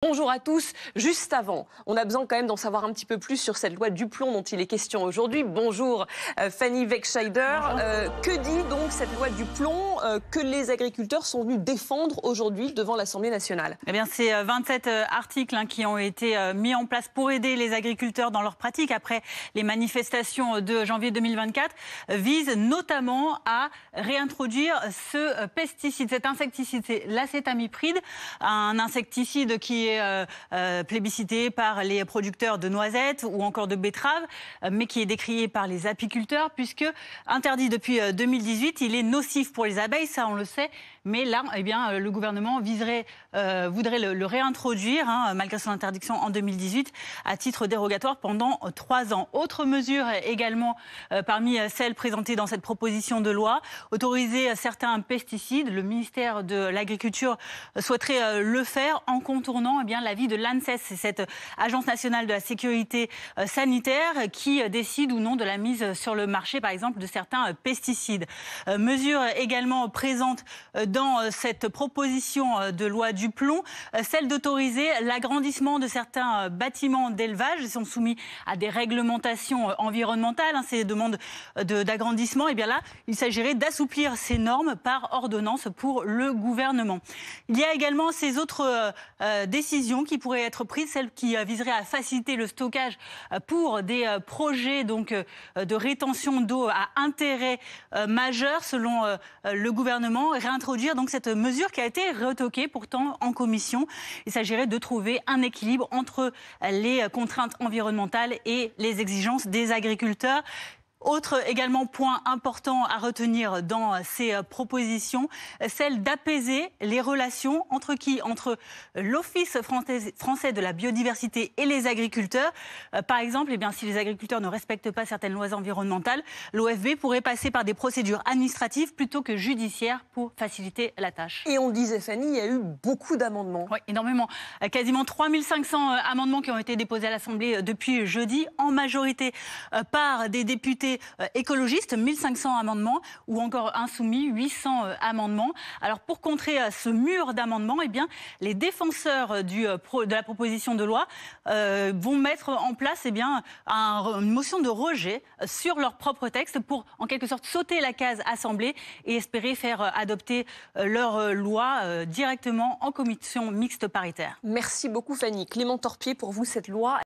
Bonjour à tous. Juste avant, on a besoin quand même d'en savoir un petit peu plus sur cette loi du plomb dont il est question aujourd'hui. Bonjour Fanny Wegscheider. Que dit donc cette loi du plomb que les agriculteurs sont venus défendre aujourd'hui devant l'Assemblée nationale? Eh bien, c'est 27 articles qui ont été mis en place pour aider les agriculteurs dans leur pratique après les manifestations de janvier 2024, visent notamment à réintroduire ce pesticide, cet insecticide, c'est l'acétamipride, un insecticide qui est plébiscité par les producteurs de noisettes ou encore de betteraves, mais qui est décrié par les apiculteurs puisque interdit depuis 2018, il est nocif pour les abeilles, ça on le sait, mais là, eh bien, le gouvernement voudrait le réintroduire, malgré son interdiction en 2018, à titre dérogatoire pendant 3 ans. Autre mesure également parmi celles présentées dans cette proposition de loi, autoriser certains pesticides. Le ministère de l'Agriculture souhaiterait le faire en contournant l'avis de l'ANSES, c'est cette Agence nationale de la sécurité sanitaire qui décide ou non de la mise sur le marché, par exemple, de certains pesticides. Mesure également présente dans cette proposition de loi du plomb, celle d'autoriser l'agrandissement de certains bâtiments d'élevage. Ils sont soumis à des réglementations environnementales, ces demandes d'agrandissement. Et bien là, il s'agirait d'assouplir ces normes par ordonnance pour le gouvernement. Il y a également ces autres décisions qui pourraient être prises, celles qui viseraient à faciliter le stockage pour des projets de rétention d'eau à intérêt majeur selon le gouvernement, réintroduire donc cette mesure qui a été retoquée pourtant en commission. Il s'agirait de trouver un équilibre entre les contraintes environnementales et les exigences des agriculteurs. Autre également point important à retenir dans ces propositions, celle d'apaiser les relations entre qui? Entre l'Office français de la biodiversité et les agriculteurs. Par exemple, si les agriculteurs ne respectent pas certaines lois environnementales, l'OFB pourrait passer par des procédures administratives plutôt que judiciaires pour faciliter la tâche. Et on disait, Fanny, il y a eu beaucoup d'amendements. Oui, énormément. Quasiment 3500 amendements qui ont été déposés à l'Assemblée depuis jeudi, en majorité par des députés écologistes, 1500 amendements, ou encore insoumis, 800 amendements. Alors pour contrer ce mur d'amendements, les défenseurs de la proposition de loi vont mettre en place une motion de rejet sur leur propre texte pour en quelque sorte sauter la case Assemblée et espérer faire adopter leur loi directement en commission mixte paritaire. Merci beaucoup Fanny. Clément Torpier, pour vous, cette loi